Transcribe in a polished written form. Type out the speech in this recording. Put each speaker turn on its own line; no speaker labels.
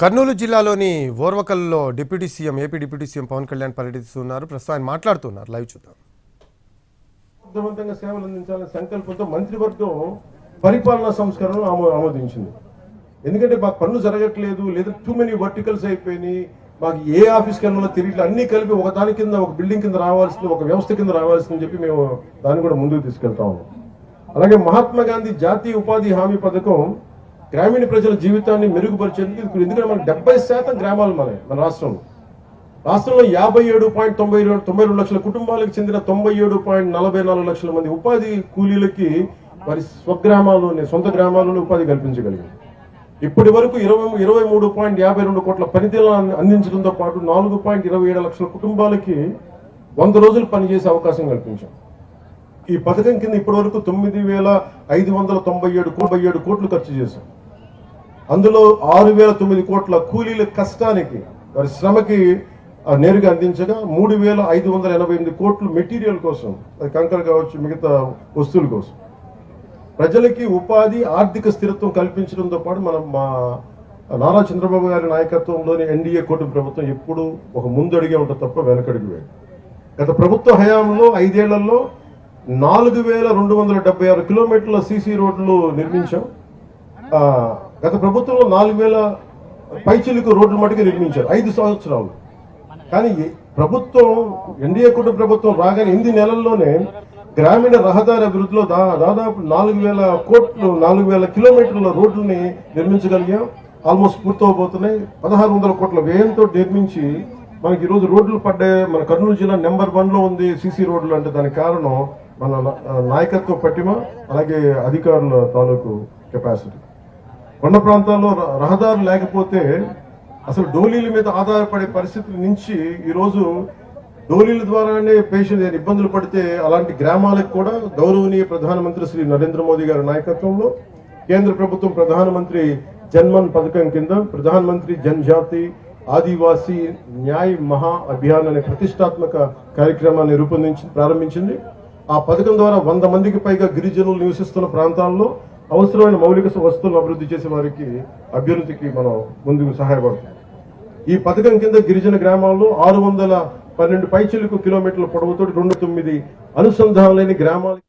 కర్నూలు జిల్లాలోని ఓర్వకల్లో AP deputy CM Pawan Kalyan పర్యటిస్తున్నారు. ప్రస్తుతం ఆయన మాట్లాడుతున్నారు. లైవ్ చూద్దాం.
అర్థవంతంగా సేవలు అందించాలనే సంకల్పంతో మంత్రివర్గం పరిపాలనా సంస్కరణను ఆమోదించింది. ఎందుకంటే మాకు పనులు జరగట్లేదు, లేదా టూ మెనీ వర్టికల్స్ అయిపోయినాయి, మాకు ఏ ఆఫీస్కి వెళ్ళాలో తిరిగి అన్ని కలిపి ఒక దాని కింద ఒక బిల్డింగ్ కింద రావాల్సింది, ఒక వ్యవస్థ కింద రావాల్సిందని చెప్పి మేము దాన్ని కూడా ముందుకు తీసుకెళ్తా ఉన్నాం. అలాగే మహాత్మా గాంధీ జాతీయ ఉపాధి హామీ పథకం గ్రామీణ ప్రజల జీవితాన్ని మెరుగుపరిచేందుకు, ఎందుకంటే మనకు 70% గ్రామాలు మన రాష్ట్రంలో 57.92 లక్షల కుటుంబాలకు చెందిన 97.44 లక్షల మంది ఉపాధి కూలీలకి వారి స్వగ్రామాల్లోనే, సొంత గ్రామాల్లోనే ఉపాధి కల్పించగలిగింది. ఇప్పటి వరకు 23.52 కోట్ల పనితీలను అందించడంతో పాటు 4.27 లక్షల కుటుంబాలకి 100 రోజులు పనిచేసే అవకాశం కల్పించాం. ఈ పథకం కింద ఇప్పటి వరకు 9,597 కోట్లు ఖర్చు చేశాం. అందులో 6,009 కోట్ల కూలీల కష్టానికి, వారి శ్రమకి నేరుగా అందించగా 3,588 కోట్లు మెటీరియల్ కోసం, అది కంకర కావచ్చు, మిగతా వస్తువుల కోసం. ప్రజలకి ఉపాధి, ఆర్థిక స్థిరత్వం కల్పించడంతో పాటు మా నారా చంద్రబాబు గారి నాయకత్వంలోని ఎన్డీఏ కూటమి ప్రభుత్వం ఎప్పుడు ఒక ముందడిగే ఉంటుంది తప్ప వెనకడిగి వేడు. గత ప్రభుత్వ హయాంలో 5 ఏళ్లలో 4,276 కిలోమీటర్ల సీసీ రోడ్లు నిర్మించాం. గత ప్రభుత్వంలో 4,000 పైచిలకు రోడ్లు మటుకు నిర్మించారు 5 సంవత్సరాలు. కానీ ప్రభుత్వం, ఎన్డీఏ కూటమి ప్రభుత్వం రాగానే 8 నెలల్లోనే గ్రామీణ రహదారి అభివృద్ధిలో దాదాపు 4,000 కిలోమీటర్ల రోడ్లని నిర్మించగలిగాం. ఆల్మోస్ట్ పూర్తవబోతున్నాయి. 1,600 కోట్ల వ్యయంతో నిర్మించి మనకి ఈరోజు రోడ్లు పడ్డాయి. మన కర్నూలు జిల్లా నెంబర్ 1లో ఉంది సీసీ రోడ్లు అంటే. దానికి కారణం మన నాయకత్వ పటిమ, అలాగే అధికారుల తాలూకు కెపాసిటీ. కొండ ప్రాంతాల్లో రహదారులు లేకపోతే అసలు డోలీల మీద ఆధారపడే పరిస్థితుల నుంచి ఈరోజు డోలీల ద్వారానే పేషెంట్ ఇబ్బందులు పడితే అలాంటి గ్రామాలకు కూడా గౌరవనీయ ప్రధానమంత్రి శ్రీ నరేంద్ర మోదీ గారి నాయకత్వంలో కేంద్ర ప్రభుత్వం ప్రధానమంత్రి జన్మన్ పథకం కింద ప్రధానమంత్రి జన్జాతి ఆదివాసీ న్యాయ్ మహా అభియాన్ అనే ప్రతిష్టాత్మక కార్యక్రమాన్ని ప్రారంభించింది. ఆ పథకం ద్వారా 100 మందికి పైగా గిరిజనులు నివసిస్తున్న ప్రాంతాల్లో అవసరమైన మౌలిక వస్తువులను అభివృద్ధి చేసే వారికి అభ్యున్నతికి మనం ముందుకు సహాయపడుతుంది. ఈ పథకం కింద గిరిజన గ్రామాల్లో 612 పైచిలుకు కిలోమీటర్ల పొడవుతో 29 అనుసంధానం లేని గ్రామాలు